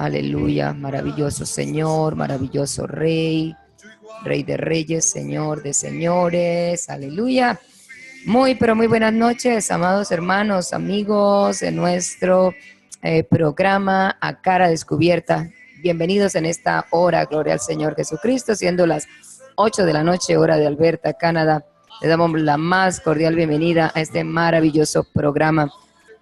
Aleluya, maravilloso Señor, maravilloso Rey, Rey de Reyes, Señor de Señores, aleluya. Muy, pero muy buenas noches, amados hermanos, amigos de nuestro programa A Cara Descubierta. Bienvenidos en esta hora, gloria al Señor Jesucristo, siendo las 8 de la noche, hora de Alberta, Canadá. Le damos la más cordial bienvenida a este maravilloso programa.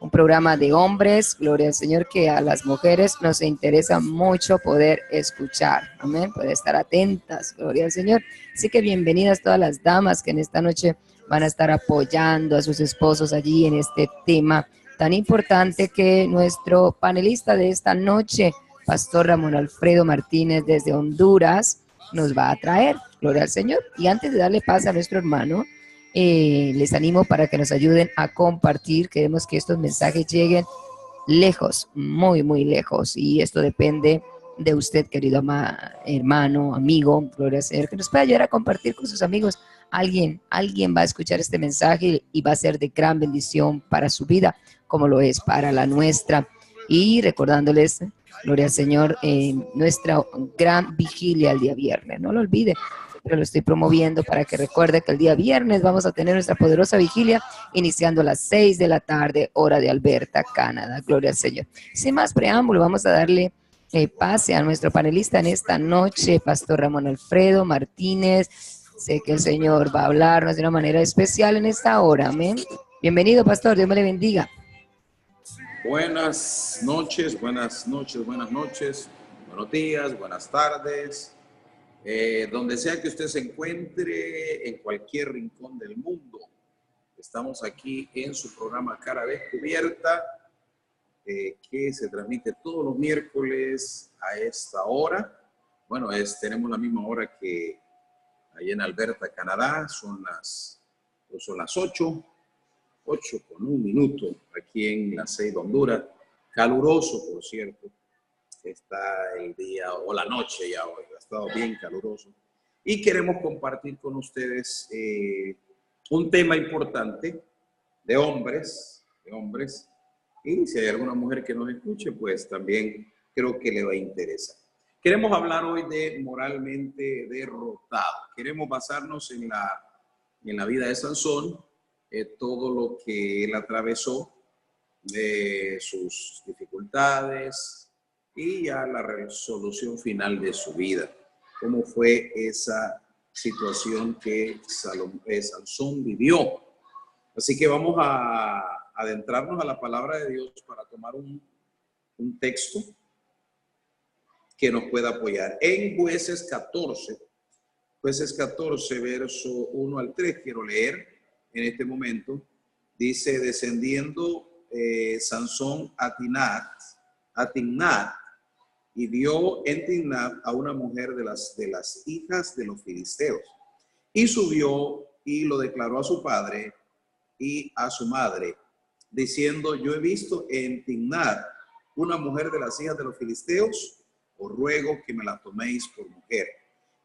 Un programa de hombres, gloria al Señor, que a las mujeres nos interesa mucho poder escuchar, amén, poder estar atentas, gloria al Señor. Así que bienvenidas todas las damas que en esta noche van a estar apoyando a sus esposos allí en este tema tan importante que nuestro panelista de esta noche, Pastor Ramón Alfredo Martínez desde Honduras, nos va a traer, gloria al Señor. Y antes de darle paz a nuestro hermano, les animo para que nos ayuden a compartir. Queremos que estos mensajes lleguen lejos, muy, muy lejos. Y esto depende de usted, querido hermano, amigo, gloria al Señor, que nos pueda ayudar a compartir con sus amigos. Alguien va a escuchar este mensaje y va a ser de gran bendición para su vida, como lo es para la nuestra. Y recordándoles, gloria al Señor, nuestra gran vigilia el día viernes. No lo olvide, pero lo estoy promoviendo para que recuerde que el día viernes vamos a tener nuestra poderosa vigilia iniciando a las 6 de la tarde, hora de Alberta, Canadá. Gloria al Señor. Sin más preámbulo, vamos a darle pase a nuestro panelista en esta noche, Pastor Ramón Alfredo Martínez. Sé que el Señor va a hablarnos de una manera especial en esta hora. Amén. Bienvenido, Pastor. Dios me le bendiga. Buenas noches, buenas noches, buenas noches. Buenos días, buenas tardes. Donde sea que usted se encuentre, en cualquier rincón del mundo. Estamos aquí en su programa Cara Descubierta, que se transmite todos los miércoles a esta hora. Bueno, tenemos la misma hora que allá en Alberta, Canadá. Son las 8 con un minuto aquí en la 6 de Honduras. Caluroso, por cierto. Está el día o la noche ya hoy, ha estado bien caluroso. Y queremos compartir con ustedes un tema importante de hombres. Y si hay alguna mujer que nos escuche, pues también creo que le va a interesar. Queremos hablar hoy de moralmente derrotado. Queremos basarnos en la vida de Sansón, todo lo que él atravesó, sus dificultades y ya la resolución final de su vida. Cómo fue esa situación que Sansón vivió. Así que vamos a adentrarnos a la palabra de Dios para tomar un texto que nos pueda apoyar. En Jueces 14, verso 1 al 3, quiero leer en este momento. Dice: descendiendo Sansón a Timnat, y vio en Timnat a una mujer de las hijas de los filisteos, y subió y lo declaró a su padre y a su madre, diciendo: yo he visto en Timnat una mujer de las hijas de los filisteos, os ruego que me la toméis por mujer.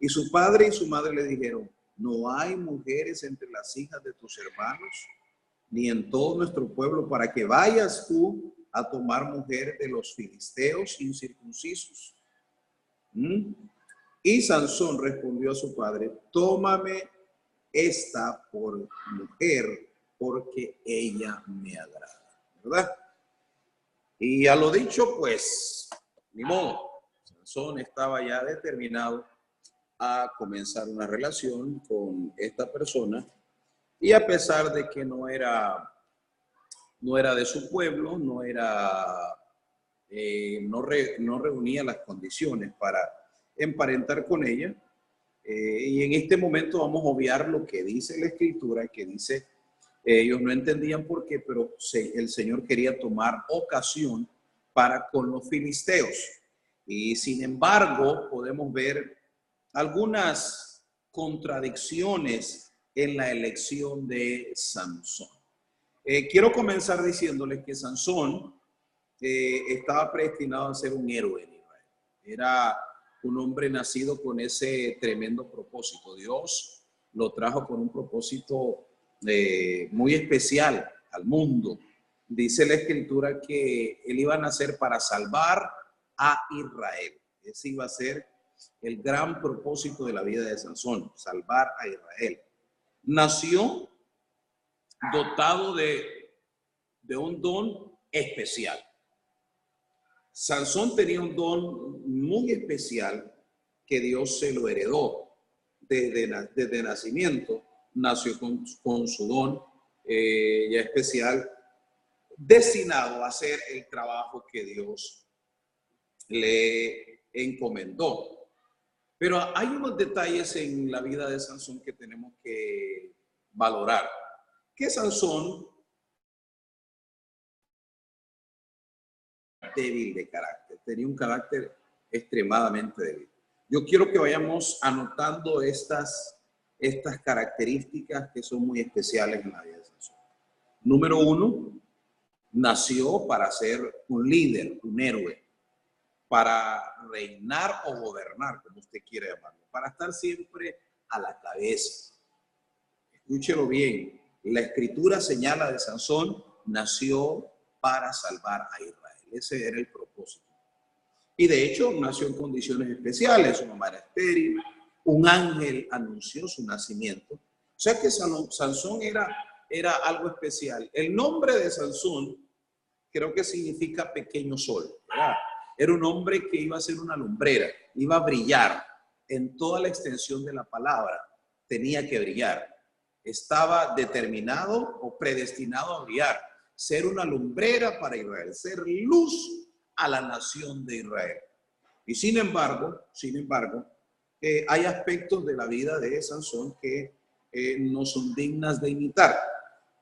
Y su padre y su madre le dijeron: no hay mujeres entre las hijas de tus hermanos, ni en todo nuestro pueblo, para que vayas tú a tomar mujer de los filisteos incircuncisos. Y Sansón respondió a su padre: tómame esta por mujer, porque ella me agrada, ¿verdad? Y a lo dicho, pues, ni modo. Sansón estaba ya determinado a comenzar una relación con esta persona, y a pesar de que no era de su pueblo, no reunía las condiciones para emparentar con ella. Y en este momento vamos a obviar lo que dice la Escritura, que dice, ellos no entendían por qué, pero el Señor quería tomar ocasión para con los filisteos. Y sin embargo, podemos ver algunas contradicciones en la elección de Sansón. Quiero comenzar diciéndoles que Sansón estaba predestinado a ser un héroe en Israel. Era un hombre nacido con ese tremendo propósito. Dios lo trajo con un propósito muy especial al mundo. Dice la Escritura que él iba a nacer para salvar a Israel. Ese iba a ser el gran propósito de la vida de Sansón, salvar a Israel. Nació dotado de un don especial. Sansón tenía un don muy especial que Dios se lo heredó desde nacimiento. Nació con su don ya especial, destinado a hacer el trabajo que Dios le encomendó. Pero hay unos detalles en la vida de Sansón que tenemos que valorar. Que Sansón, débil de carácter, tenía un carácter extremadamente débil. Yo quiero que vayamos anotando estas características que son muy especiales en la vida de Sansón. Número uno, nació para ser un líder, un héroe, para reinar o gobernar, como usted quiera llamarlo, para estar siempre a la cabeza. Escúchelo bien, la escritura señala de Sansón, nació para salvar a Israel. Ese era el propósito. Y de hecho nació en condiciones especiales, su mamá era estéril, un ángel anunció su nacimiento. O sea que Sansón era algo especial. El nombre de Sansón creo que significa pequeño sol, ¿verdad? Era un hombre que iba a ser una lumbrera, iba a brillar en toda la extensión de la palabra, tenía que brillar. Estaba determinado o predestinado a brillar, ser una lumbrera para Israel, ser luz a la nación de Israel. Y sin embargo, hay aspectos de la vida de Sansón que no son dignas de imitar.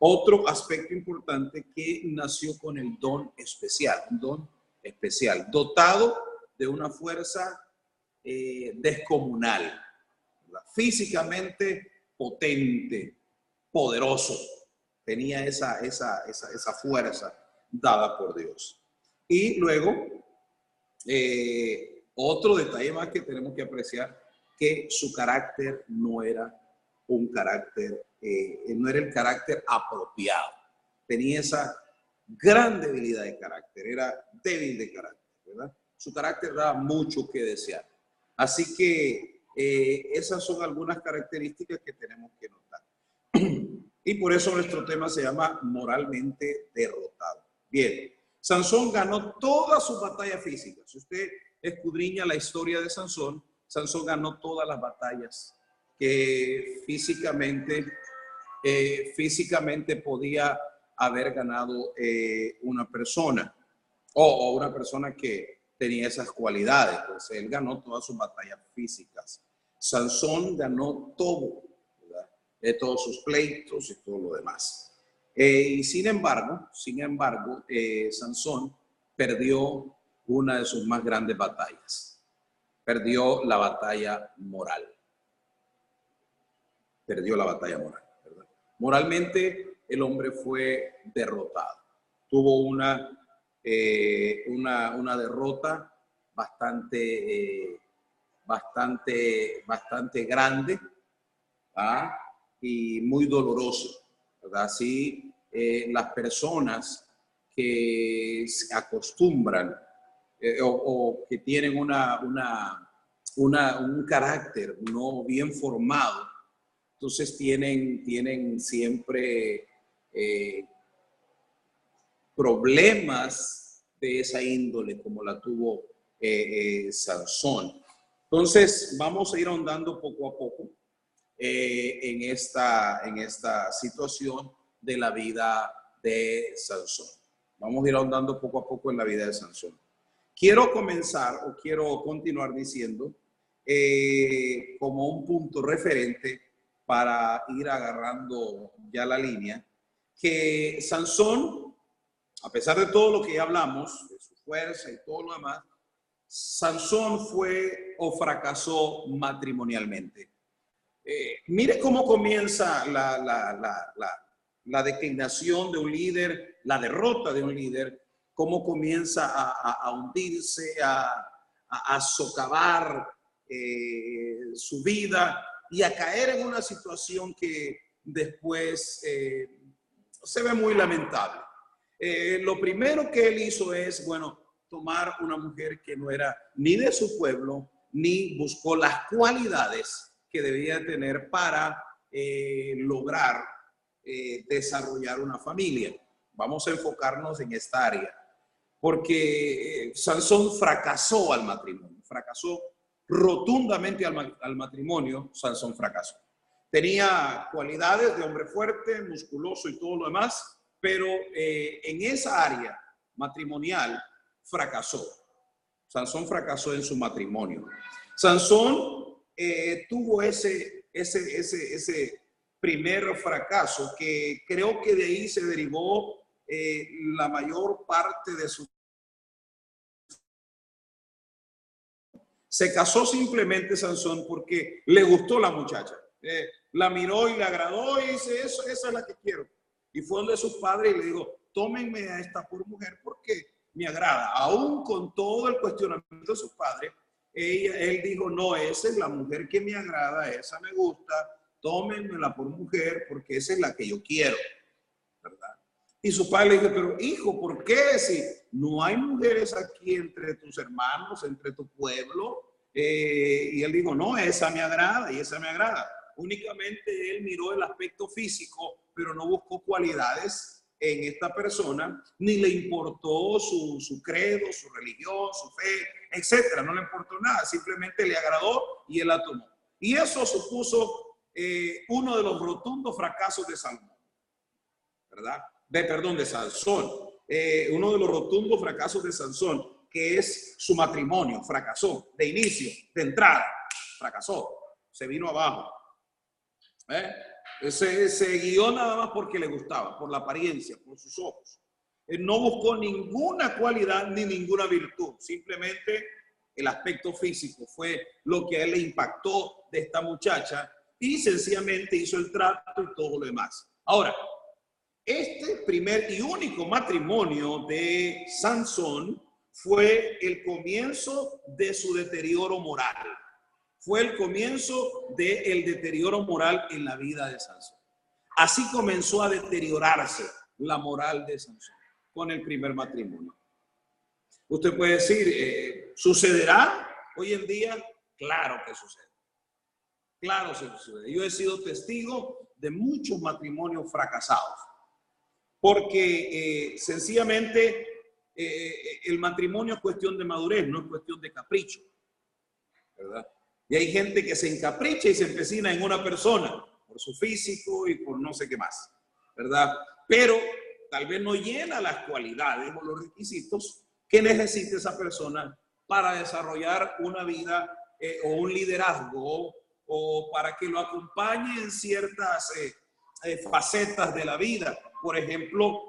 Otro aspecto importante, que nació con el don especial, un don especial, dotado de una fuerza descomunal, ¿verdad? Físicamente potente, poderoso, tenía esa fuerza dada por Dios. Y luego, otro detalle más que tenemos que apreciar, que su carácter no era un carácter, no era el carácter apropiado. Tenía esa gran debilidad de carácter, era débil de carácter, ¿verdad? Su carácter daba mucho que desear. Así que esas son algunas características que tenemos que notar. Y por eso nuestro tema se llama moralmente derrotado. Bien, Sansón ganó todas sus batallas físicas. Si usted escudriña la historia de Sansón, Sansón ganó todas las batallas que físicamente podía haber ganado una persona o una persona que tenía esas cualidades. Pues él ganó todas sus batallas físicas. Sansón ganó todo, ¿verdad? De todos sus pleitos y todo lo demás. Y sin embargo, Sansón perdió una de sus más grandes batallas. Perdió la batalla moral. Perdió la batalla moral, ¿verdad? Moralmente, el hombre fue derrotado. Tuvo una derrota bastante grande, ¿ah? Y muy dolorosa, ¿verdad? Así, las personas que se acostumbran o que tienen un carácter no bien formado, entonces tienen siempre problemas de esa índole, como la tuvo Sansón. Entonces vamos a ir ahondando poco a poco en esta situación de la vida de Sansón. Vamos a ir ahondando poco a poco en la vida de Sansón. Quiero continuar diciendo como un punto referente para ir agarrando ya la línea, que Sansón, a pesar de todo lo que ya hablamos, de su fuerza y todo lo demás, Sansón fue o fracasó matrimonialmente. Mire cómo comienza la declinación de un líder, la derrota de un líder, cómo comienza a hundirse, a socavar su vida y a caer en una situación que después se ve muy lamentable. Lo primero que él hizo es, bueno, tomar una mujer que no era ni de su pueblo, ni buscó las cualidades que debía tener para lograr desarrollar una familia. Vamos a enfocarnos en esta área, porque Sansón fracasó al matrimonio, fracasó rotundamente al matrimonio. Sansón fracasó. Tenía cualidades de hombre fuerte, musculoso y todo lo demás, pero en esa área matrimonial fracasó. Sansón fracasó en su matrimonio. Sansón tuvo ese primer fracaso, que creo que de ahí se derivó la mayor parte de su... Se casó simplemente Sansón porque le gustó la muchacha. La miró y le agradó y dice, esa es la que quiero. Y fue donde sus padres y le dijo, tómenme a esta por mujer porque me agrada. Aún con todo el cuestionamiento de sus padres, él dijo, no, esa es la mujer que me agrada, esa me gusta, tómenmela por mujer porque esa es la que yo quiero, ¿verdad? Y su padre le dijo, pero hijo, ¿por qué? Si no hay mujeres aquí entre tus hermanos, entre tu pueblo. Y él dijo, no, esa me agrada y esa me agrada. Únicamente él miró el aspecto físico, pero no buscó cualidades en esta persona, ni le importó su credo, su religión, su fe, etcétera. No le importó nada, simplemente le agradó y él la tomó. Y eso supuso uno de los rotundos fracasos de Salomón, ¿verdad? De Sansón. Uno de los rotundos fracasos de Sansón, que es su matrimonio, fracasó de inicio, de entrada, fracasó, se vino abajo. Se guió nada más porque le gustaba, por la apariencia, por sus ojos. Él no buscó ninguna cualidad ni ninguna virtud, simplemente el aspecto físico fue lo que a él le impactó de esta muchacha y sencillamente hizo el trato y todo lo demás. Ahora, este primer y único matrimonio de Sansón fue el comienzo de su deterioro moral. Fue el comienzo del deterioro moral en la vida de Sansón. Así comenzó a deteriorarse la moral de Sansón con el primer matrimonio. Usted puede decir, ¿sucederá hoy en día? Claro que sucede. Claro que sucede. Yo he sido testigo de muchos matrimonios fracasados. Porque sencillamente el matrimonio es cuestión de madurez, no es cuestión de capricho, ¿verdad? Y hay gente que se encapricha y se empecina en una persona por su físico y por no sé qué más, ¿verdad? Pero tal vez no llena las cualidades o los requisitos que necesita esa persona para desarrollar una vida o un liderazgo o para que lo acompañe en ciertas facetas de la vida. Por ejemplo,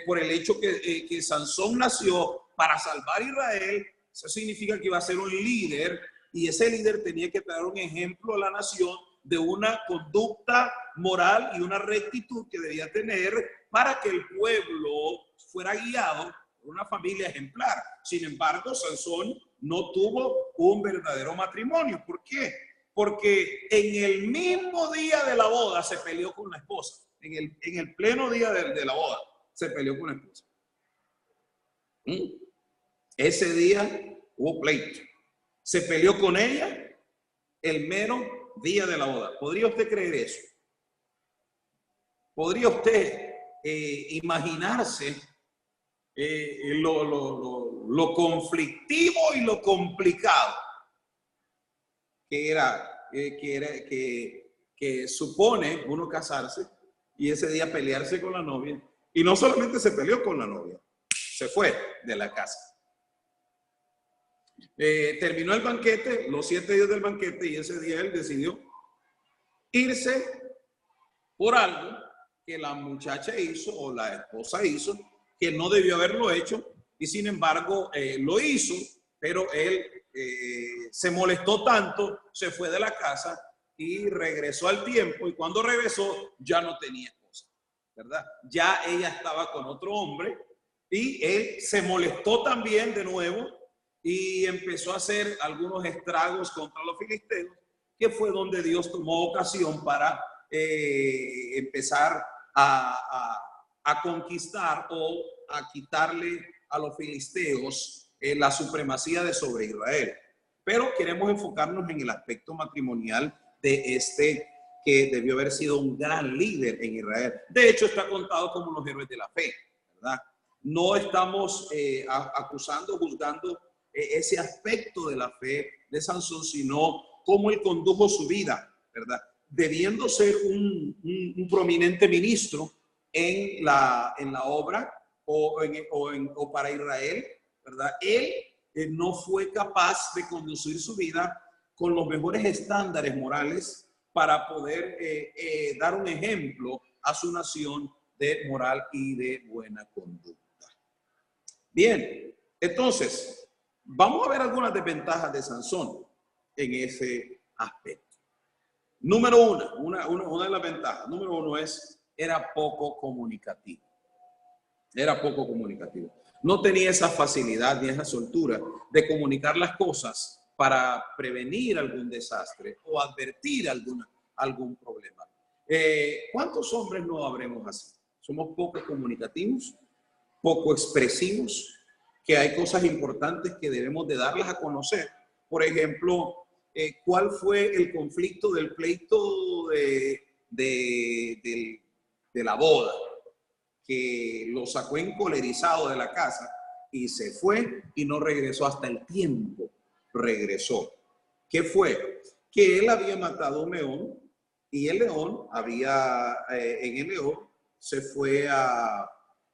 por el hecho que Sansón nació para salvar a Israel, eso significa que iba a ser un líder y ese líder tenía que dar un ejemplo a la nación de una conducta moral y una rectitud que debía tener para que el pueblo fuera guiado por una familia ejemplar. Sin embargo, Sansón no tuvo un verdadero matrimonio. ¿Por qué? Porque en el mismo día de la boda se peleó con la esposa. En el pleno día de la boda se peleó con la esposa. Ese día hubo pleito. Se peleó con ella el mero día de la boda. ¿Podría usted creer eso? ¿Podría usted imaginarse lo conflictivo y lo complicado que supone uno casarse y ese día pelearse con la novia? Y no solamente se peleó con la novia, se fue de la casa. Terminó el banquete, los 7 días del banquete, y ese día él decidió irse por algo que la muchacha hizo o la esposa hizo, que no debió haberlo hecho, y sin embargo lo hizo, pero él se molestó tanto, se fue de la casa y regresó al tiempo, y cuando regresó ya no tenía esposa, ¿verdad? Ya ella estaba con otro hombre y él se molestó también de nuevo y empezó a hacer algunos estragos contra los filisteos, que fue donde Dios tomó ocasión para empezar a conquistar o a quitarle a los filisteos la supremacía de sobre Israel. Pero queremos enfocarnos en el aspecto matrimonial de este que debió haber sido un gran líder en Israel. De hecho, está contado como los héroes de la fe, ¿verdad? No estamos acusando, juzgando ese aspecto de la fe de Sansón, sino cómo él condujo su vida, ¿verdad? Debiendo ser un prominente ministro en la obra o para Israel, ¿verdad? Él no fue capaz de conducir su vida con los mejores estándares morales para poder dar un ejemplo a su nación de moral y de buena conducta. Bien, entonces, vamos a ver algunas desventajas de Sansón en ese aspecto. Número una de las ventajas, número uno era poco comunicativo. Era poco comunicativo. No tenía esa facilidad ni esa soltura de comunicar las cosas para prevenir algún desastre o advertir algún problema. ¿Cuántos hombres no habremos así? Somos poco comunicativos, poco expresivos, que hay cosas importantes que debemos de darlas a conocer. Por ejemplo, ¿cuál fue el conflicto del pleito de la boda? Que lo sacó encolerizado de la casa y se fue y no regresó hasta el tiempo. Regresó. ¿Qué fue? Que él había matado un león y el león en el león se fue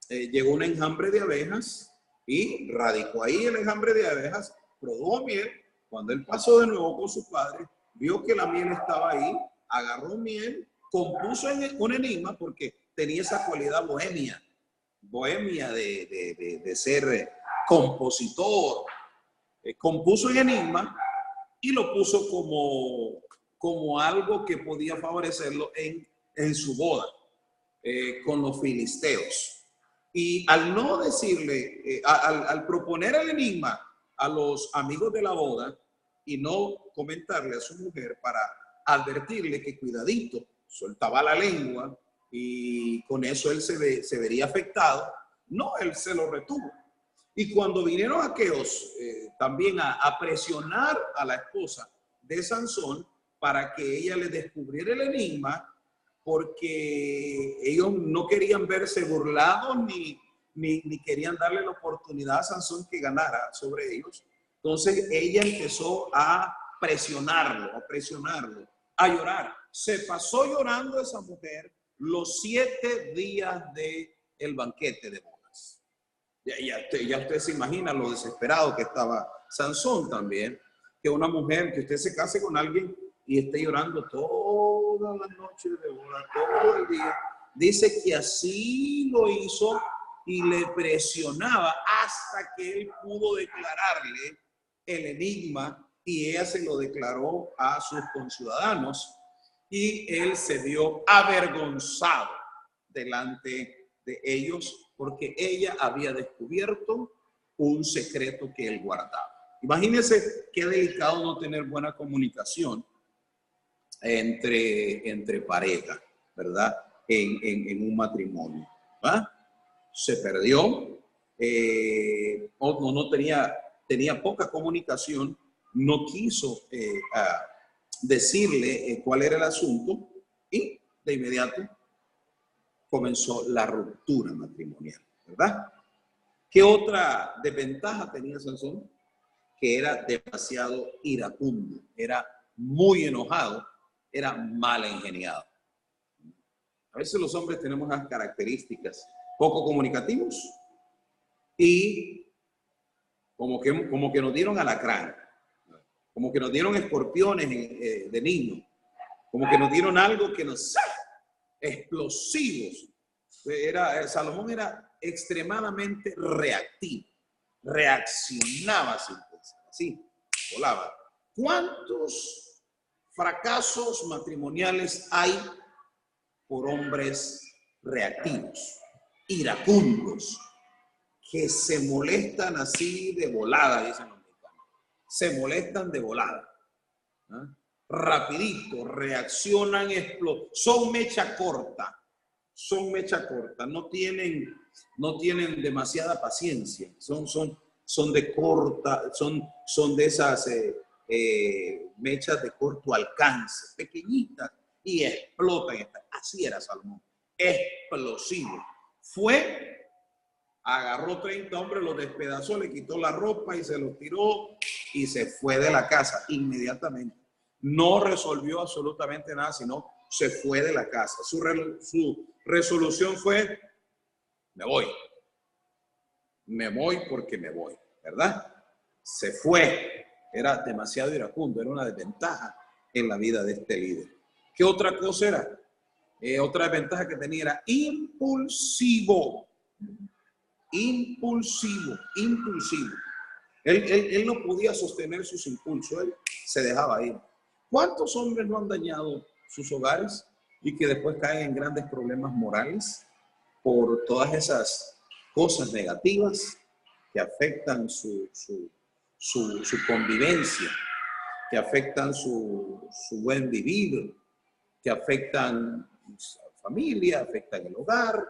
llegó un enjambre de abejas y radicó ahí el enjambre de abejas, produjo miel. Cuando él pasó de nuevo con su padre, vio que la miel estaba ahí, agarró miel, compuso un enigma porque tenía esa cualidad bohemia de ser compositor. Compuso el enigma y lo puso como algo que podía favorecerlo en su boda con los filisteos. Y al no decirle, al proponer el enigma a los amigos de la boda y no comentarle a su mujer para advertirle que cuidadito, soltaba la lengua y con eso él se vería afectado, no, él se lo retuvo. Y cuando vinieron aquellos también a presionar a la esposa de Sansón para que ella le descubriera el enigma, porque ellos no querían verse burlados ni querían darle la oportunidad a Sansón que ganara sobre ellos. Entonces ella empezó a presionarlo, a llorar. Se pasó llorando esa mujer los 7 días del banquete de bodas. Ya usted se imagina lo desesperado que estaba Sansón también, que una mujer, que usted se case con alguien y esté llorando todas las noches de boda, todo el día. Dice que así lo hizo y le presionaba hasta que él pudo declararle el enigma y ella se lo declaró a sus conciudadanos y él se vio avergonzado delante de ellos porque ella había descubierto un secreto que él guardaba. Imagínense qué delicado no tener buena comunicación entre pareja, ¿verdad? En un matrimonio. ¿Va? Se perdió, no tenía poca comunicación, no quiso decirle cuál era el asunto y de inmediato comenzó la ruptura matrimonial, ¿verdad? ¿Qué otra desventaja tenía Sansón? Que era demasiado iracundo, era muy enojado, era mal ingeniado. A veces los hombres tenemos unas características poco comunicativos y como que nos dieron alacrán, como que nos dieron escorpiones de niños, como que nos dieron algo que nos explosivos. Salomón era extremadamente reactivo, reaccionaba sin pensar, así, volaba. ¿Cuántos fracasos matrimoniales hay por hombres reactivos, iracundos, que se molestan así de volada, dicen los mexicanos? Se molestan de volada, ¿eh? Rapidito, reaccionan, son mecha corta, no tienen demasiada paciencia, son son de corta, son de esas mechas de corto alcance, pequeñitas, y explotan. Así era Salomón, explosivo. Fue, agarró 30 hombres, los despedazó, le quitó la ropa y se los tiró y se fue de la casa inmediatamente. No resolvió absolutamente nada, sino se fue de la casa. Su resolución fue: me voy porque me voy, ¿verdad? Se fue. Era demasiado iracundo, era una desventaja en la vida de este líder. ¿Qué otra cosa era? Otra desventaja que tenía era impulsivo. Impulsivo. Él no podía sostener sus impulsos, él se dejaba ir. ¿Cuántos hombres no han dañado sus hogares y que después caen en grandes problemas morales por todas esas cosas negativas que afectan su convivencia, que afectan su buen vivir, que afectan la familia, afectan el hogar?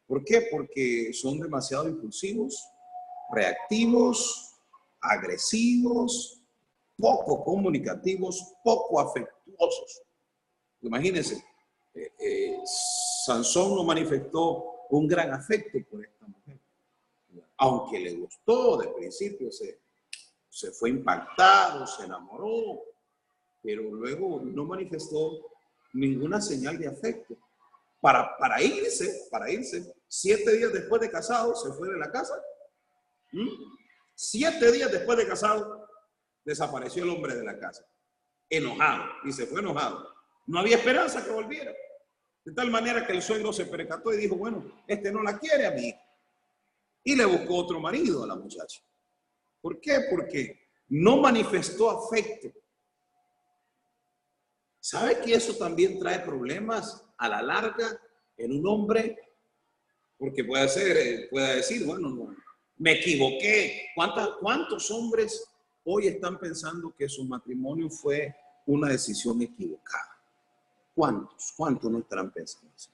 ¿Por qué? Porque son demasiado impulsivos, reactivos, agresivos, poco comunicativos, poco afectuosos. Imagínense, Sansón no manifestó un gran afecto por esta mujer. Aunque le gustó, de principio se fue impactado, se enamoró, pero luego no manifestó ninguna señal de afecto. Para irse, 7 días después de casado, se fue de la casa. 7 días después de casado, desapareció el hombre de la casa. Enojado, y se fue enojado. No había esperanza que volviera. De tal manera que el suegro se percató y dijo: bueno, este no la quiere a mi hija. Y le buscó otro marido a la muchacha. ¿Por qué? Porque no manifestó afecto. ¿Sabe que eso también trae problemas a la larga en un hombre? Porque puede decir, bueno, no, me equivoqué. ¿Cuántos hombres hoy están pensando que su matrimonio fue una decisión equivocada? ¿Cuántos no estarán pensando así?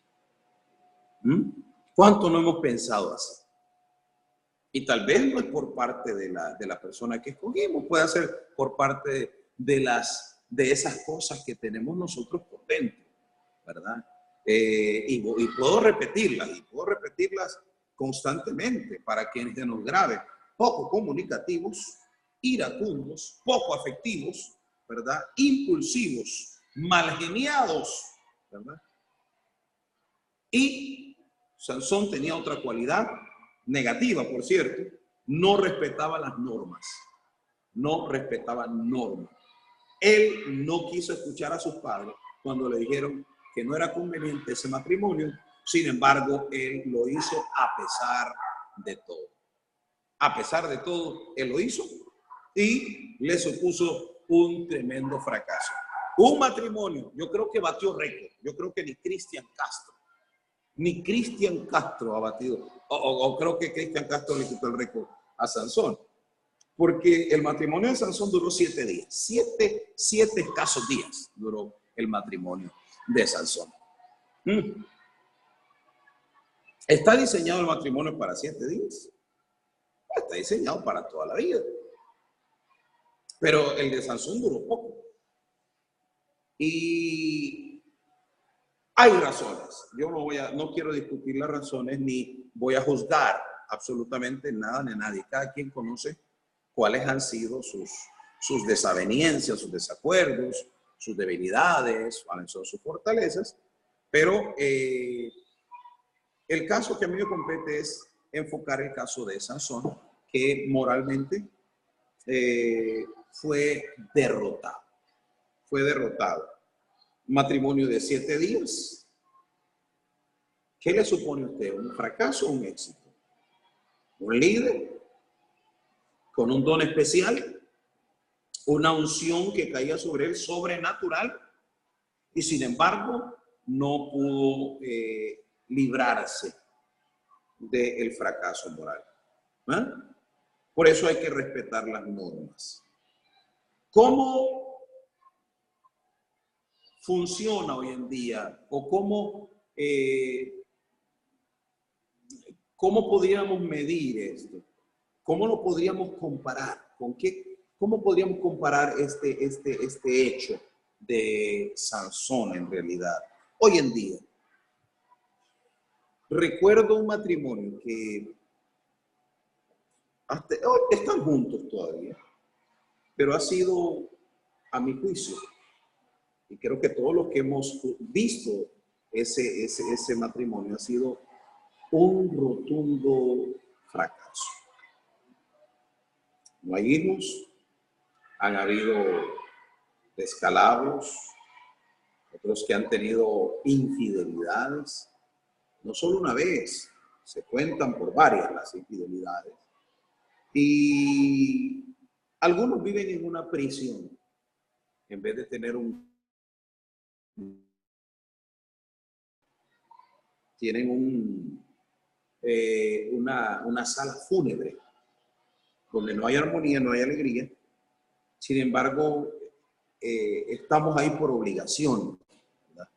¿Cuántos no hemos pensado así? Y tal vez no es por parte de la persona que escogimos, puede ser por parte de esas cosas que tenemos nosotros por dentro, ¿verdad? Y puedo repetirlas constantemente para quienes se nos grabe: poco comunicativos, iracundos, poco afectivos, ¿verdad? Impulsivos, malgeniados, ¿verdad? Y Sansón tenía otra cualidad negativa, por cierto: no respetaba las normas. No respetaba normas. Él no quiso escuchar a sus padres cuando le dijeron que no era conveniente ese matrimonio. Sin embargo, él lo hizo a pesar de todo. A pesar de todo, él lo hizo y le supuso un tremendo fracaso. Un matrimonio, yo creo que batió récord. Yo creo que ni Cristian Castro ha batido, o creo que Cristian Castro le quitó el récord a Sansón. Porque el matrimonio de Sansón duró 7 días. 7 escasos días duró el matrimonio de Sansón. ¿Está diseñado el matrimonio para 7 días? Está diseñado para toda la vida. Pero el de Sansón duró poco. Y hay razones. Yo no quiero discutir las razones ni voy a juzgar absolutamente nada ni nadie. Cada quien conoce cuáles han sido sus desavenencias, sus desacuerdos, sus debilidades, cuáles son sus fortalezas. Pero el caso que a mí me compete es enfocar el caso de Sansón, que moralmente fue derrotado. Matrimonio de 7 días. ¿Qué le supone a usted? ¿Un fracaso o un éxito? Un líder con un don especial, una unción que caía sobre él sobrenatural, y sin embargo no pudo librarse del fracaso moral. Por eso hay que respetar las normas. ¿Cómo funciona hoy en día? ¿O cómo podríamos medir esto? ¿cómo lo podríamos comparar? ¿Con qué? ¿Cómo podríamos comparar este hecho de Sansón en realidad? Hoy en día, recuerdo un matrimonio que hasta hoy están juntos todavía, pero ha sido, a mi juicio, y creo que todos los que hemos visto ese matrimonio, ha sido un rotundo fracaso. No hay hijos, han habido descalabros, otros que han tenido infidelidades, no solo una vez, se cuentan por varias las infidelidades, y algunos viven en una prisión en vez de tener tienen una sala fúnebre donde no hay armonía, no hay alegría. Sin embargo, estamos ahí por obligación, ¿verdad?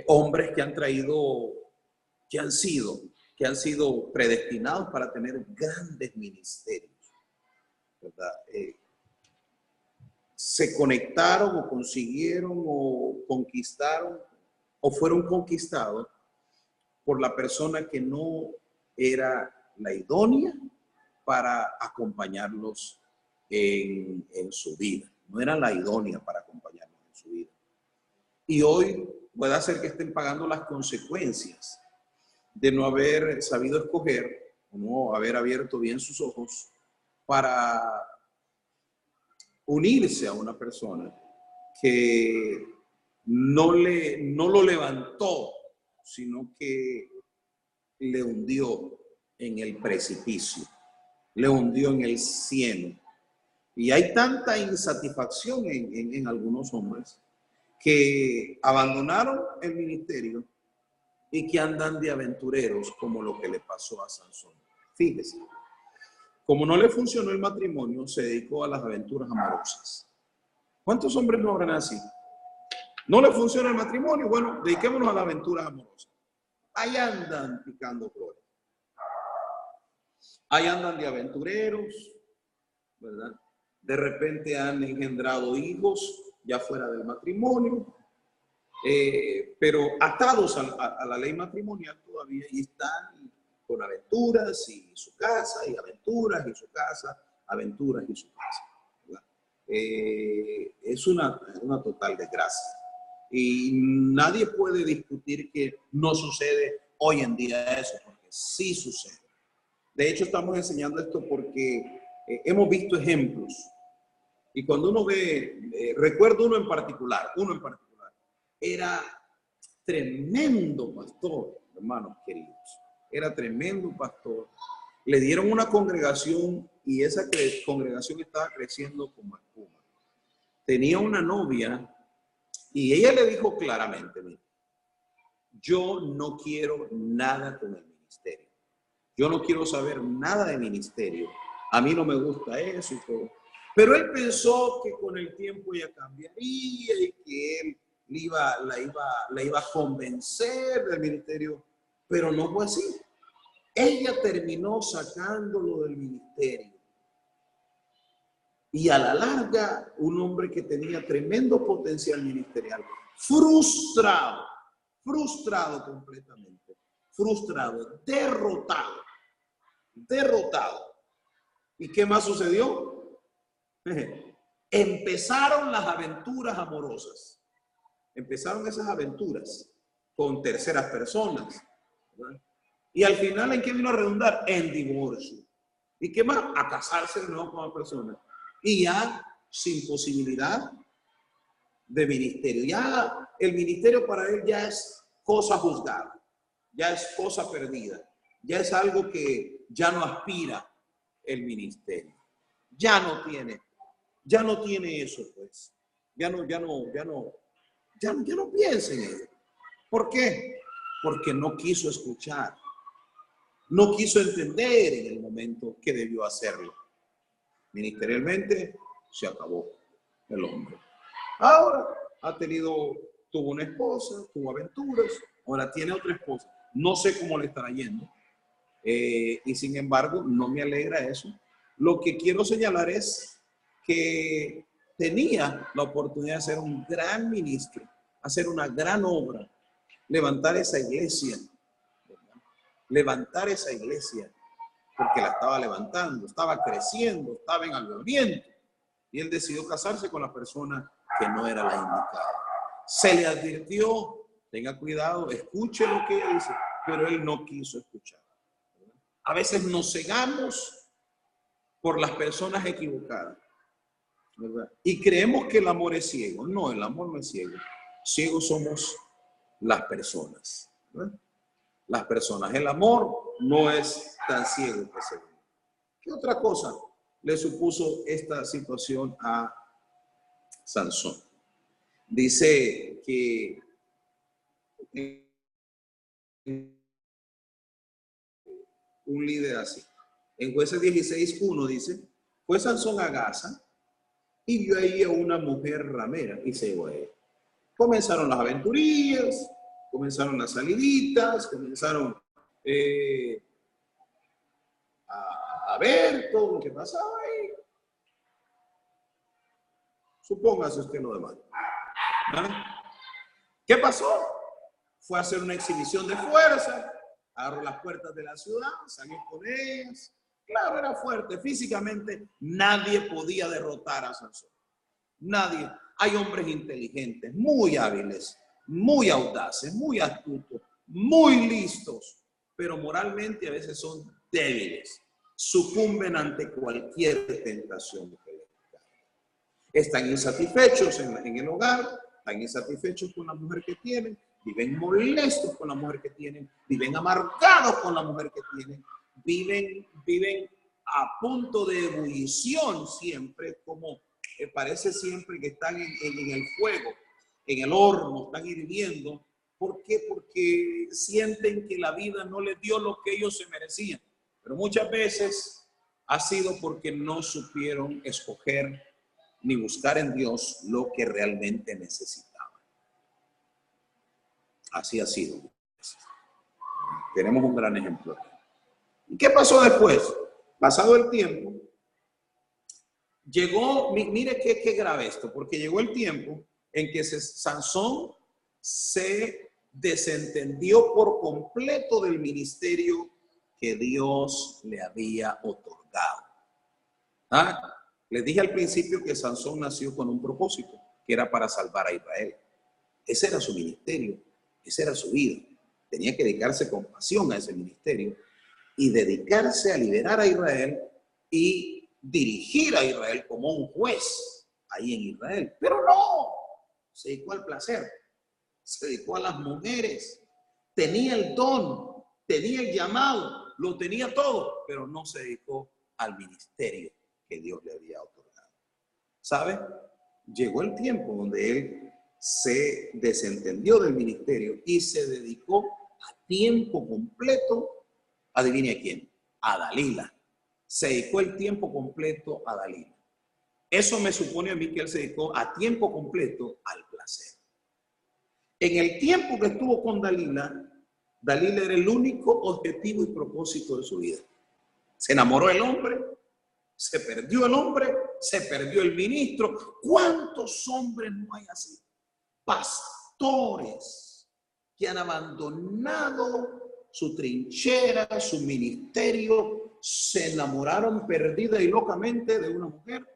Hombres que han sido predestinados para tener grandes ministerios, ¿verdad? Se conectaron o consiguieron o conquistaron o fueron conquistados por la persona que no era la idónea para acompañarlos en su vida. No era la idónea para acompañarlos en su vida. Y hoy puede ser que estén pagando las consecuencias de no haber sabido escoger o no haber abierto bien sus ojos para unirse a una persona que no lo levantó, sino que le hundió en el precipicio, le hundió en el cieno. Y hay tanta insatisfacción en algunos hombres que abandonaron el ministerio y que andan de aventureros, como lo que le pasó a Sansón. Fíjese, como no le funcionó el matrimonio, se dedicó a las aventuras amorosas. ¿Cuántos hombres no habrán así? No le funciona el matrimonio, bueno, dediquémonos a las aventuras amorosas. Ahí andan picando flores. Ahí andan de aventureros, ¿verdad? De repente han engendrado hijos ya fuera del matrimonio, pero atados a la ley matrimonial todavía, y están con aventuras y su casa, y aventuras y su casa, aventuras y su casa, ¿verdad? Es una total desgracia. Y nadie puede discutir que no sucede hoy en día eso, porque sí sucede. De hecho, estamos enseñando esto porque hemos visto ejemplos. Y cuando uno ve, recuerdo uno en particular, era tremendo pastor, hermanos queridos. Era tremendo pastor. Le dieron una congregación y esa congregación estaba creciendo como espuma. Tenía una novia y ella le dijo claramente: mira, yo no quiero nada con el ministerio. Yo no quiero saber nada de ministerio. A mí no me gusta eso y todo. Pero él pensó que con el tiempo ella cambiaría y que él la iba a convencer del ministerio. Pero no fue así. Ella terminó sacándolo del ministerio. Y a la larga, un hombre que tenía tremendo potencial ministerial, frustrado completamente, frustrado, derrotado. ¿Y qué más sucedió? Empezaron las aventuras amorosas. Empezaron esas aventuras con terceras personas, ¿verdad? Y al final, ¿en qué vino a redundar? En divorcio. ¿Y qué más? A casarse de nuevo con la persona. Y ya sin posibilidad de ministerio. Ya el ministerio para él ya es cosa juzgada, ya es cosa perdida, ya es algo que ya no aspira el ministerio. Ya no tiene eso, pues. Ya no piensa en ello. ¿Por qué? Porque no quiso escuchar. No quiso entender en el momento que debió hacerlo. Ministerialmente se acabó el hombre. Ahora tuvo una esposa, tuvo aventuras, ahora tiene otra esposa. No sé cómo le estará yendo. Y sin embargo, no me alegra eso, Lo que quiero señalar es que tenía la oportunidad de ser un gran ministro, hacer una gran obra, levantar esa iglesia, ¿verdad? Levantar esa iglesia, porque la estaba levantando, estaba creciendo, estaba en avivamiento. Y él decidió casarse con la persona que no era la indicada. Se le advirtió, tenga cuidado, escuche lo que ella dice, pero él no quiso escuchar. A veces nos cegamos por las personas equivocadas, ¿verdad? Y creemos que el amor es ciego. No, el amor no es ciego. Ciegos somos las personas, ¿verdad? Las personas. El amor no es tan ciego que se ve. ¿Qué otra cosa le supuso esta situación a Sansón? Dice que un líder así. En Jueces 16:1 dice, fue Sansón a Gaza y vio ahí a una mujer ramera y se llevó a ella. Comenzaron las aventurillas, comenzaron las saliditas, comenzaron a ver todo lo que pasaba ahí. Supóngase usted lo demás. ¿Ah? ¿Qué pasó? Fue a hacer una exhibición de fuerza, agarró las puertas de la ciudad, salió con ellas. Claro, era fuerte. Físicamente nadie podía derrotar a Sansón. Nadie. Hay hombres inteligentes, muy hábiles, muy audaces, muy astutos, muy listos, pero moralmente a veces son débiles. Sucumben ante cualquier tentación. Están insatisfechos en el hogar, están insatisfechos con la mujer que tienen, viven molestos con la mujer que tienen, viven amargados con la mujer que tienen, viven a punto de ebullición siempre, como parece siempre que están en el fuego, en el horno, están hirviendo. ¿Por qué? Porque sienten que la vida no les dio lo que ellos se merecían. Pero muchas veces ha sido porque no supieron escoger ni buscar en Dios lo que realmente necesitaban. Así ha sido. Tenemos un gran ejemplo. ¿Y qué pasó después? Pasado el tiempo, llegó, mire qué grave esto, porque llegó el tiempo en que Sansón se desentendió por completo del ministerio que Dios le había otorgado. ¿Ah? Les dije al principio que Sansón nació con un propósito, que era para salvar a Israel. Ese era su ministerio, esa era su vida. Tenía que dedicarse con pasión a ese ministerio y dedicarse a liberar a Israel y dirigir a Israel como un juez ahí en Israel. Pero no, se dedicó al placer, se dedicó a las mujeres. Tenía el don, tenía el llamado, lo tenía todo, pero no se dedicó al ministerio que Dios le había otorgado. ¿Sabe? Llegó el tiempo donde él se desentendió del ministerio y se dedicó a tiempo completo, adivine a quién, a Dalila. Se dedicó el tiempo completo a Dalila. Eso me supone a mí que él se dedicó a tiempo completo al placer. En el tiempo que estuvo con Dalila, Dalila era el único objetivo y propósito de su vida. Se enamoró del hombre, se perdió el hombre, se perdió el ministro. ¿Cuántos hombres no hay así? Pastores que han abandonado su trinchera, su ministerio, se enamoraron perdida y locamente de una mujer,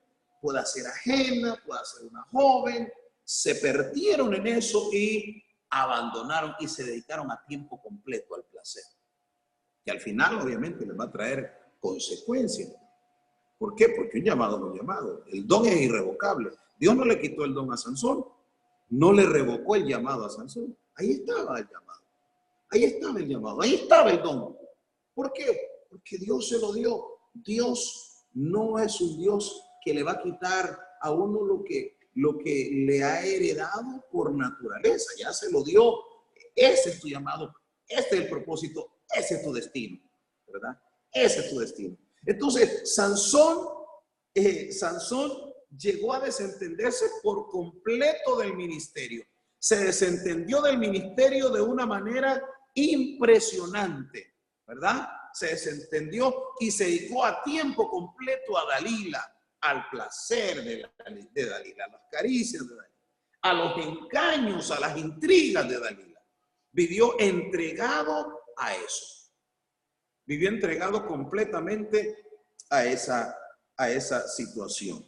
puede ser ajena, puede ser una joven, se perdieron en eso y abandonaron y se dedicaron a tiempo completo al placer, que al final obviamente les va a traer consecuencias. ¿Por qué? Porque un llamado es un llamado. El don es irrevocable. Dios no le quitó el don a Sansón, no le revocó el llamado a Sansón. Ahí estaba el llamado. Ahí estaba el llamado. Ahí estaba el don. ¿Por qué? Porque Dios se lo dio. Dios no es un Dios que le va a quitar a uno lo que le ha heredado por naturaleza. Ya se lo dio. Ese es tu llamado. Este es el propósito. Ese es tu destino. ¿Verdad? Ese es tu destino. Entonces, Sansón llegó a desentenderse por completo del ministerio. Se desentendió del ministerio de una manera impresionante, ¿verdad? se desentendió y se dedicó a tiempo completo a Dalila, al placer de Dalila, a las caricias de Dalila, a los engaños, a las intrigas de Dalila. Vivió entregado a eso. Vivió entregado completamente a esa situación.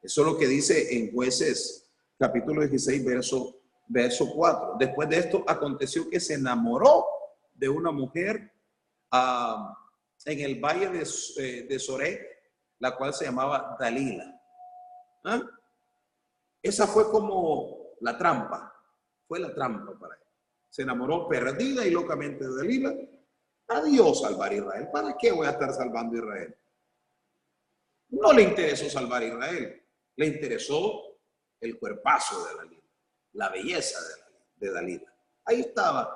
Eso es lo que dice en Jueces, capítulo 16, verso 4. Después de esto, aconteció que se enamoró de una mujer en el valle de Sorek, la cual se llamaba Dalila. Esa fue como la trampa. Fue la trampa para él. Se enamoró perdida y locamente de Dalila. Adiós salvar a Israel. ¿Para qué voy a estar salvando a Israel? No le interesó salvar a Israel. Le interesó el cuerpazo de Dalila, la belleza de Dalila. Ahí estaba.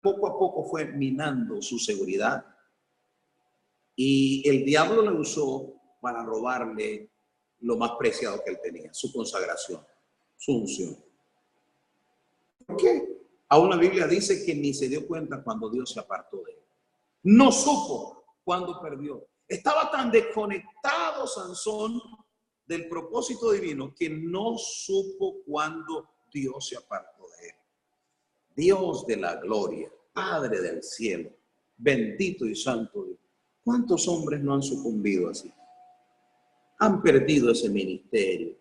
Poco a poco fue minando su seguridad y el diablo le usó para robarle lo más preciado que él tenía, su consagración, su unción. ¿Por qué? Aún la Biblia dice que ni se dio cuenta cuando Dios se apartó de él. No supo cuando perdió. Estaba tan desconectado Sansón del propósito divino que no supo cuando Dios se apartó de él. Dios de la gloria, Padre del cielo, bendito y santo Dios. ¿Cuántos hombres no han sucumbido así? Han perdido ese ministerio.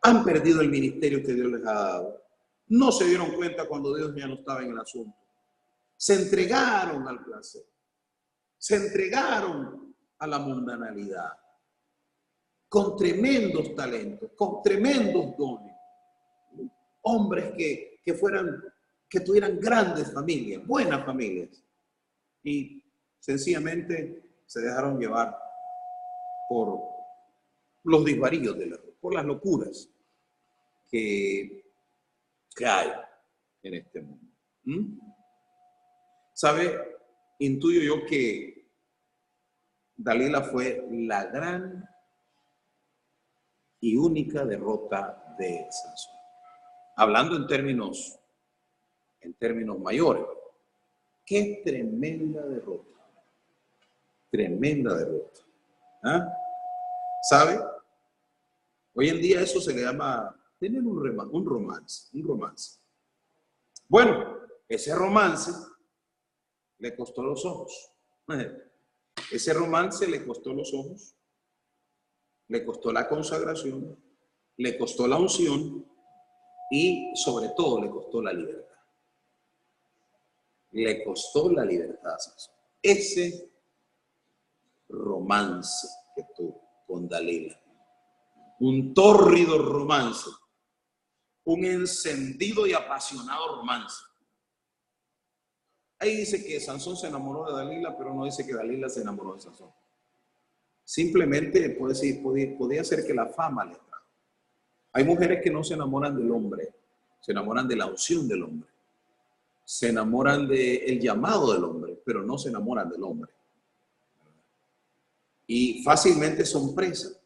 Han perdido el ministerio que Dios les ha dado. No se dieron cuenta cuando Dios ya no estaba en el asunto. Se entregaron al placer. Se entregaron a la mundanalidad. Con tremendos talentos, con tremendos dones. Hombres que tuvieran grandes familias, buenas familias. Y sencillamente se dejaron llevar por los desvaríos de por las locuras que hay en este mundo. ¿Sabe? Intuyo yo que Dalila fue la gran y única derrota de Sansón. Hablando en términos mayores. Qué tremenda derrota. Tremenda derrota. ¿Sabe? Hoy en día eso se le llama tener un romance. Bueno, ese romance le costó los ojos. Ese romance le costó los ojos, le costó la consagración, le costó la unción y sobre todo le costó la libertad. Le costó la libertad a Sansón. Ese romance que tuvo con Dalila. Un tórrido romance. Un encendido y apasionado romance. Ahí dice que Sansón se enamoró de Dalila, pero no dice que Dalila se enamoró de Sansón. Simplemente podía ser que la fama le trajo. Hay mujeres que no se enamoran del hombre, se enamoran de la unción del hombre. Se enamoran del llamado del hombre, pero no se enamoran del hombre. Y fácilmente son presas,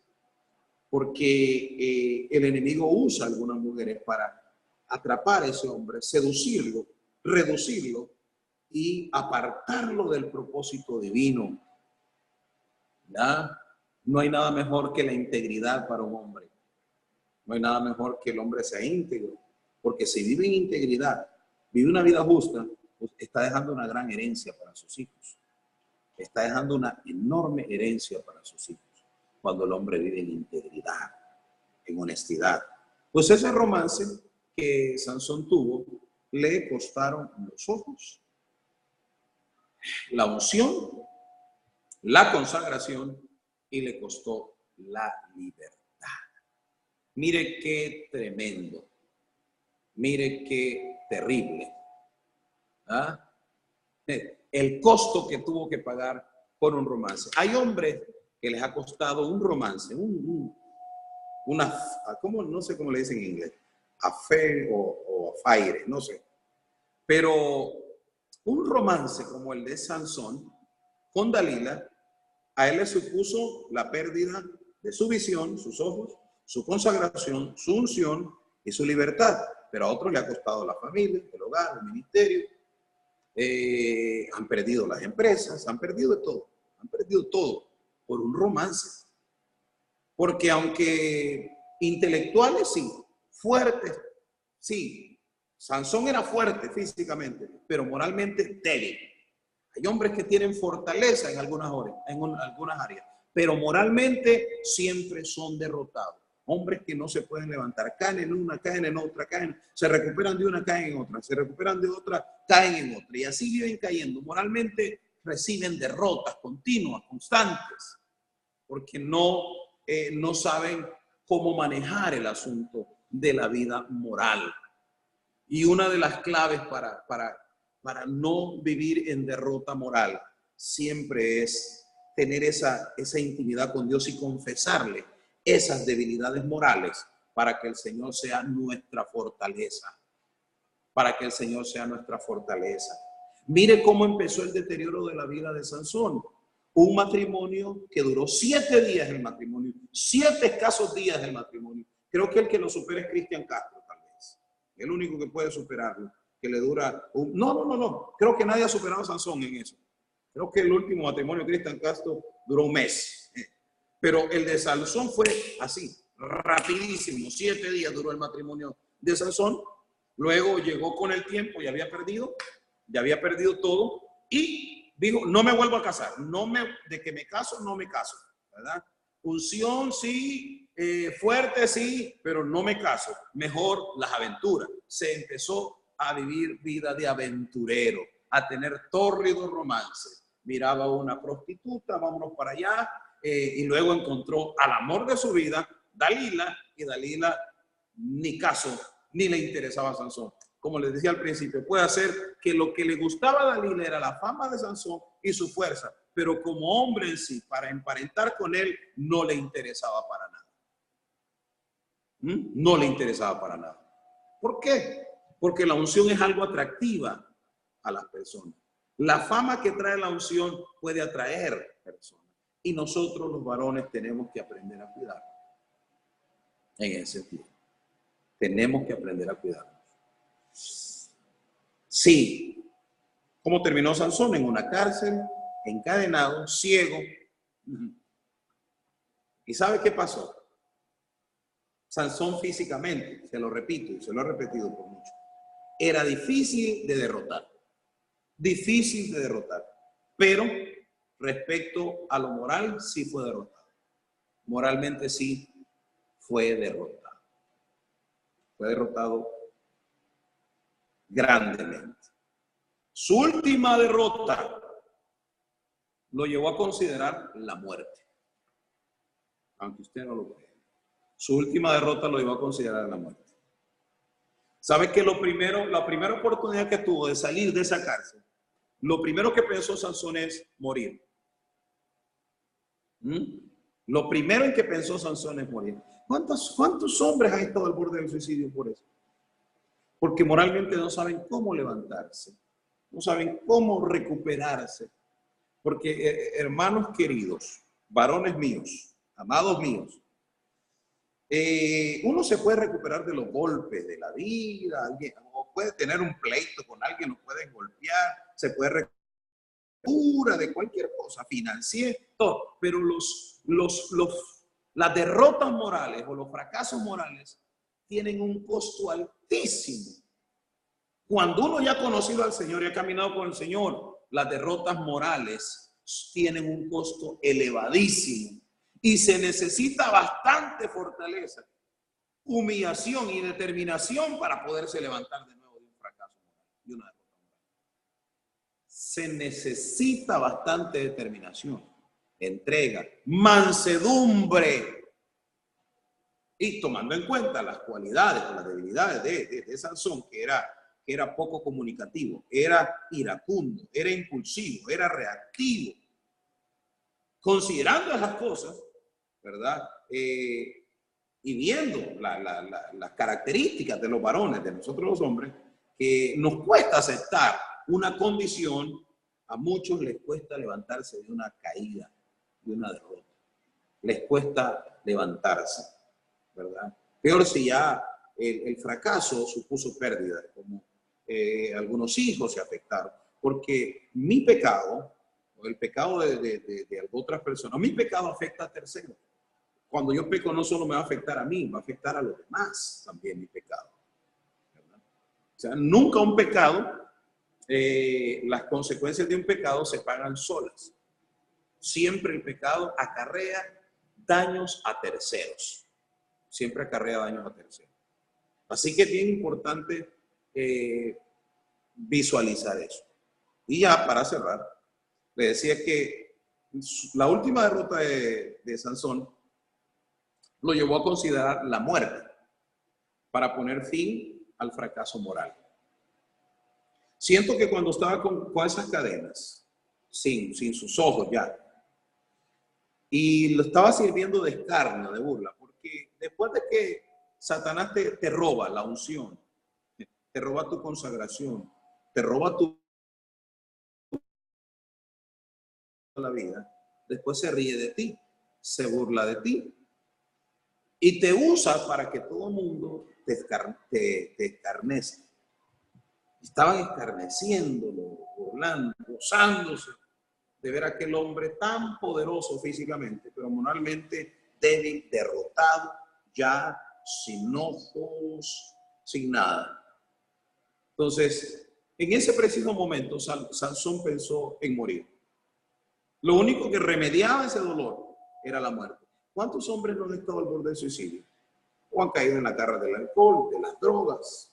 porque el enemigo usa a algunas mujeres para atrapar a ese hombre, seducirlo, reducirlo y apartarlo del propósito divino. ¿Verdad? No hay nada mejor que la integridad para un hombre. No hay nada mejor que el hombre sea íntegro, porque si vive en integridad, vive una vida justa, pues está dejando una gran herencia para sus hijos. Está dejando una enorme herencia para sus hijos cuando el hombre vive en integridad, en honestidad. Pues ese romance que Sansón tuvo le costaron los ojos, la unción, la consagración y le costó la libertad. Mire qué tremendo, mire qué terrible. El costo que tuvo que pagar por un romance. Hay hombres que les ha costado un romance, no sé cómo le dicen en inglés, affair o affaire, no sé. Pero un romance como el de Sansón con Dalila, a él le supuso la pérdida de su visión, sus ojos, su consagración, su unción y su libertad, pero a otros le ha costado la familia, el hogar, el ministerio. Han perdido las empresas, han perdido todo por un romance. Porque aunque intelectuales sí, fuertes sí, Sansón era fuerte físicamente, pero moralmente débil. Hay hombres que tienen fortaleza en algunas áreas, pero moralmente siempre son derrotados. Hombres que no se pueden levantar, caen en una, caen en otra, se recuperan de una, caen en otra, se recuperan de otra, caen en otra. Y así viven cayendo. Moralmente reciben derrotas continuas, constantes, porque no saben cómo manejar el asunto de la vida moral. Y una de las claves para no vivir en derrota moral siempre es tener esa intimidad con Dios y confesarle esas debilidades morales para que el Señor sea nuestra fortaleza. Para que el Señor sea nuestra fortaleza. Mire cómo empezó el deterioro de la vida de Sansón. Un matrimonio que duró 7 días el matrimonio, 7 escasos días del matrimonio. Creo que el que lo supera es Cristian Castro, tal vez. El único que puede superarlo, que le dura... No. Creo que nadie ha superado a Sansón en eso. Creo que el último matrimonio de Cristian Castro duró un mes. Pero el de Sansón fue así, rapidísimo. 7 días duró el matrimonio de Sansón. Luego llegó con el tiempo, ya había perdido todo y dijo, no me vuelvo a casar, de que me caso, no me caso, ¿verdad? Unción sí, fuerte sí, pero no me caso, mejor las aventuras. Se empezó a vivir vida de aventurero, a tener tórridos romances. Miraba a una prostituta, vámonos para allá, y luego encontró al amor de su vida, Dalila, y Dalila ni caso, ni le interesaba a Sansón. Como les decía al principio, puede ser que lo que le gustaba a Dalila era la fama de Sansón y su fuerza, pero como hombre en sí, para emparentar con él, no le interesaba para nada. No le interesaba para nada. ¿Por qué? Porque la unción es algo atractiva a las personas. La fama que trae la unción puede atraer personas. Y nosotros los varones tenemos que aprender a cuidar. En ese sentido. Tenemos que aprender a cuidarnos. Sí. ¿Cómo terminó Sansón? En una cárcel, encadenado, ciego. ¿Y sabe qué pasó? Sansón físicamente, se lo repito y se lo he repetido por mucho, era difícil de derrotar. Difícil de derrotar. Pero respecto a lo moral, sí fue derrotado. Moralmente sí fue derrotado. Fue derrotado grandemente. Su última derrota lo llevó a considerar la muerte. Aunque usted no lo crea. Su última derrota lo llevó a considerar la muerte. ¿Sabe que la primera oportunidad que tuvo de salir de esa cárcel, lo primero que pensó Sansón es morir? Lo primero en que pensó Sansón es morir. ¿Cuántos hombres han estado al borde del suicidio por eso? Porque moralmente no saben cómo levantarse, no saben cómo recuperarse. Porque, hermanos queridos, varones míos, amados míos, uno se puede recuperar de los golpes de la vida, o puede tener un pleito con alguien, lo pueden golpear, se puede recuperar de cualquier cosa, financiera, todo, pero las derrotas morales o los fracasos morales tienen un costo altísimo. Cuando uno ya ha conocido al Señor y ha caminado con el Señor, las derrotas morales tienen un costo elevadísimo y se necesita bastante fortaleza, humillación y determinación para poderse levantar de nuevo de un fracaso moral, de una derrota moral. Se necesita bastante determinación, entrega, mansedumbre. Y tomando en cuenta las cualidades o las debilidades de Sansón, que era poco comunicativo, era iracundo, era impulsivo, era reactivo. Considerando esas cosas, ¿verdad? Y viendo las características de los varones, de nosotros los hombres, que nos cuesta aceptar una condición, a muchos les cuesta levantarse de una caída, de una derrota. Les cuesta levantarse, ¿verdad? Peor si ya el fracaso supuso pérdida, como algunos hijos se afectaron, porque mi pecado, o el pecado de otras personas, mi pecado afecta a terceros. Cuando yo peco no solo me va a afectar a mí, va a afectar a los demás también mi pecado, ¿verdad? O sea, nunca un pecado, las consecuencias de un pecado se pagan solas. Siempre el pecado acarrea daños a terceros. Siempre acarrea daños a terceros. Así que es bien importante visualizar eso. Y ya para cerrar, le decía que la última derrota de Sansón lo llevó a considerar la muerte para poner fin al fracaso moral. Siento que cuando estaba con esas cadenas, sin sus ojos ya, y lo estaba sirviendo de escarnio, de burla, porque después de que Satanás te roba la unción, te roba tu consagración, te roba la vida, después se ríe de ti, se burla de ti y te usa para que todo el mundo te escarnece. Estaban escarneciéndolo, burlando, gozándose de ver a aquel hombre tan poderoso físicamente, pero moralmente débil, derrotado, ya sin ojos, sin nada. Entonces, en ese preciso momento, Sansón pensó en morir. Lo único que remediaba ese dolor era la muerte. ¿Cuántos hombres no han estado al borde del suicidio? O han caído en la garra del alcohol, de las drogas,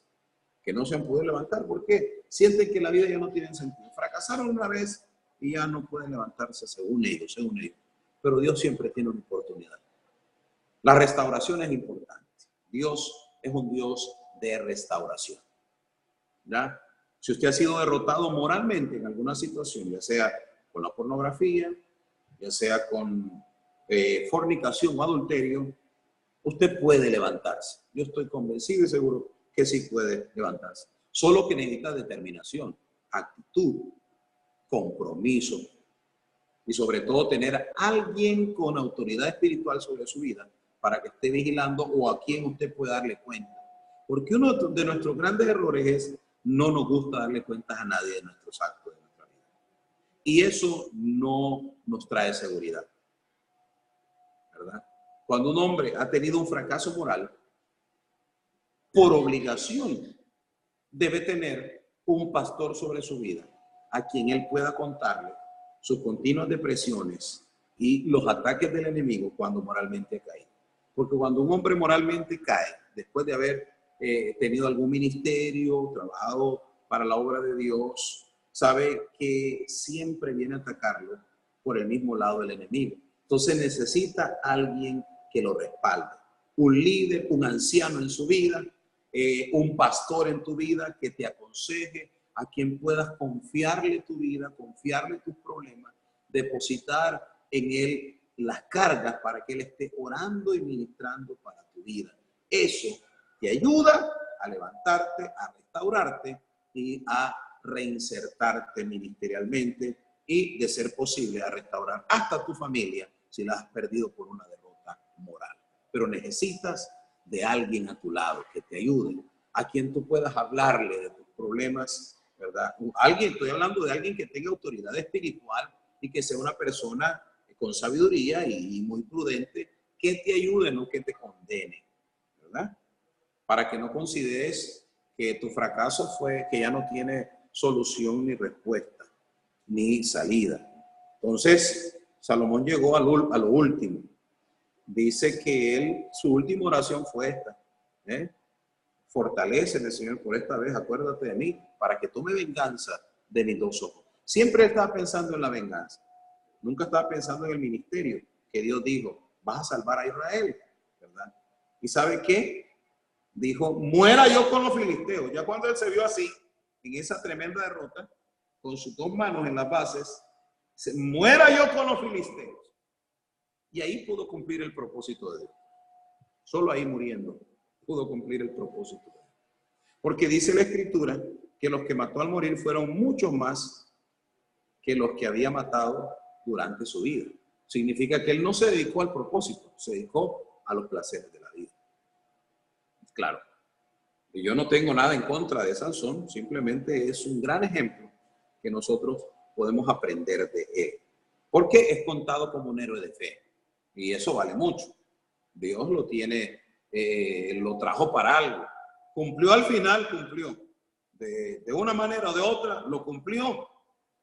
que no se han podido levantar? ¿Por qué? Sienten que la vida ya no tiene sentido. Fracasaron una vez y ya no pueden levantarse según ellos. Pero Dios siempre tiene una oportunidad. La restauración es importante. Dios es un Dios de restauración, ¿ya? Si usted ha sido derrotado moralmente en alguna situación, ya sea con la pornografía, ya sea con fornicación o adulterio, usted puede levantarse. Yo estoy convencido y seguro que sí puede levantarse. Solo que necesita determinación, actitud, compromiso y sobre todo tener a alguien con autoridad espiritual sobre su vida para que esté vigilando o a quien usted pueda darle cuenta. Porque uno de nuestros grandes errores es no nos gusta darle cuentas a nadie de nuestros actos de nuestra vida. Y eso no nos trae seguridad, ¿verdad? Cuando un hombre ha tenido un fracaso moral, por obligación debe tener un pastor sobre su vida a quien él pueda contarle sus continuas depresiones y los ataques del enemigo cuando moralmente cae. Porque cuando un hombre moralmente cae, después de haber tenido algún ministerio, trabajado para la obra de Dios, sabe que siempre viene a atacarlo por el mismo lado del enemigo. Entonces necesita alguien que lo respalde. Un líder, un anciano en su vida, un pastor en tu vida que te aconseje, a quien puedas confiarle tu vida, confiarle tus problemas, depositar en él las cargas para que él esté orando y ministrando para tu vida. Eso te ayuda a levantarte, a restaurarte y a reinsertarte ministerialmente y, de ser posible, a restaurar hasta tu familia si la has perdido por una derrota moral. Pero necesitas de alguien a tu lado que te ayude, a quien tú puedas hablarle de tus problemas, ¿verdad? Estoy hablando de alguien que tenga autoridad espiritual y que sea una persona con sabiduría y muy prudente, que te ayude, no que te condene, ¿verdad? Para que no consideres que tu fracaso fue que ya no tiene solución ni respuesta, ni salida. Entonces, Salomón llegó a lo último. Dice que su última oración fue esta. Fortaléceme, Señor, por esta vez, acuérdate de mí, para que tome venganza de mis dos ojos. Siempre estaba pensando en la venganza. Nunca estaba pensando en el ministerio que Dios dijo, vas a salvar a Israel, ¿verdad? ¿Y sabe qué? Dijo, muera yo con los filisteos. Ya cuando él se vio así, en esa tremenda derrota, con sus dos manos en las bases, muera yo con los filisteos. Y ahí pudo cumplir el propósito de Dios. Solo ahí muriendo pudo cumplir el propósito de Dios. Porque dice la Escritura que los que mató al morir fueron muchos más que los que había matado durante su vida. Significa que él no se dedicó al propósito, se dedicó a los placeres de la vida. Claro, Y yo no tengo nada en contra de Sansón, simplemente es un gran ejemplo que nosotros podemos aprender de él. Porque es contado como un héroe de fe. Y eso vale mucho. Dios lo tiene, lo trajo para algo. Cumplió al final, cumplió. De una manera o de otra, lo cumplió.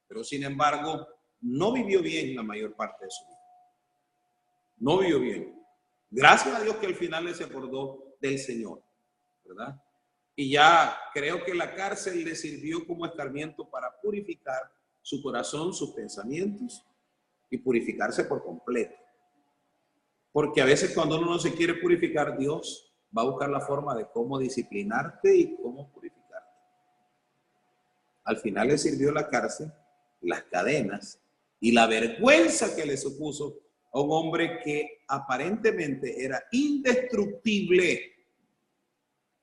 Pero sin embargo, no vivió bien la mayor parte de su vida. No vivió bien. Gracias a Dios que al final se acordó del Señor, ¿verdad? Y ya creo que la cárcel le sirvió como escarmiento para purificar su corazón, sus pensamientos y purificarse por completo. Porque a veces cuando uno no se quiere purificar, Dios va a buscar la forma de cómo disciplinarte y cómo purificarte. Al final le sirvió la cárcel, las cadenas y la vergüenza que le supuso a un hombre que aparentemente era indestructible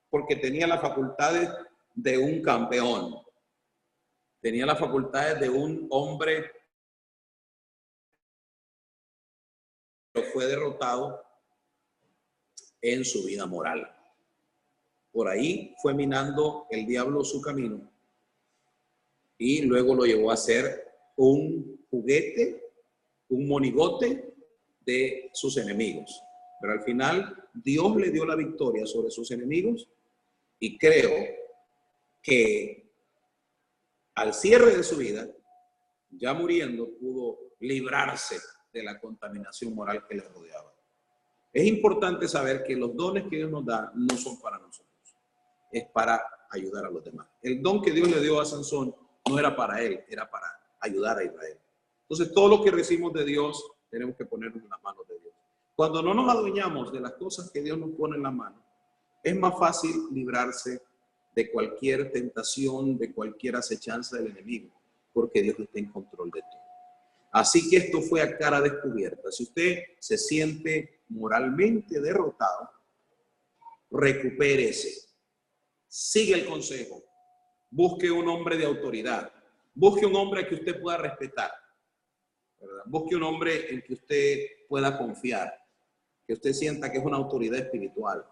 porque tenía las facultades de un campeón, tenía las facultades de un hombre, pero fue derrotado en su vida moral. Por ahí fue minando el diablo su camino y luego lo llevó a ser un juguete, un monigote de sus enemigos. Pero al final Dios le dio la victoria sobre sus enemigos y creo que al cierre de su vida, ya muriendo, pudo librarse de la contaminación moral que le rodeaba. Es importante saber que los dones que Dios nos da no son para nosotros, es para ayudar a los demás. El don que Dios le dio a Sansón no era para él, era para ayudar a Israel. Entonces, todo lo que recibimos de Dios, tenemos que ponernos en las manos de Dios. Cuando no nos adueñamos de las cosas que Dios nos pone en la mano, es más fácil librarse de cualquier tentación, de cualquier acechanza del enemigo, porque Dios está en control de todo. Así que esto fue a cara descubierta. Si usted se siente moralmente derrotado, recupérese, sigue el consejo, busque un hombre de autoridad, busque un hombre que usted pueda respetar, ¿verdad? Busque un hombre en que usted pueda confiar, que usted sienta que es una autoridad espiritual,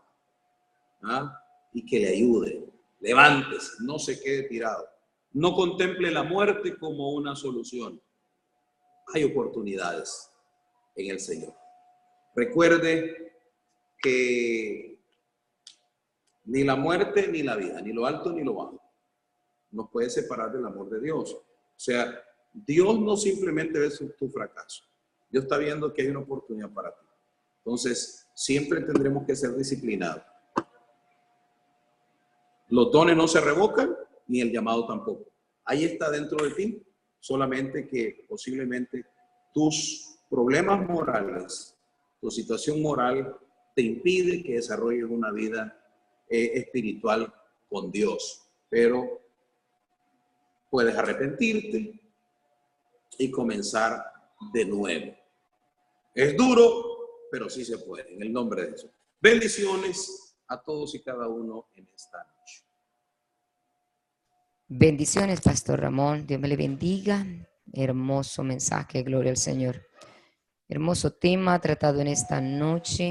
¿ah? Y que le ayude. Levántese, no se quede tirado. No contemple la muerte como una solución. Hay oportunidades en el Señor. Recuerde que ni la muerte ni la vida, ni lo alto ni lo bajo, nos puede separar del amor de Dios. O sea, Dios no simplemente ve tu fracaso. Dios está viendo que hay una oportunidad para ti. Entonces, siempre tendremos que ser disciplinados. Los dones no se revocan, ni el llamado tampoco. Ahí está dentro de ti, solamente que posiblemente tus problemas morales, tu situación moral te impide que desarrolles una vida espiritual con Dios. Pero puedes arrepentirte y comenzar de nuevo. Es duro, pero sí se puede, en el nombre de Jesús. Bendiciones a todos y cada uno en esta noche. Bendiciones, Pastor Ramón. Dios me le bendiga. Hermoso mensaje, gloria al Señor. Hermoso tema tratado en esta noche.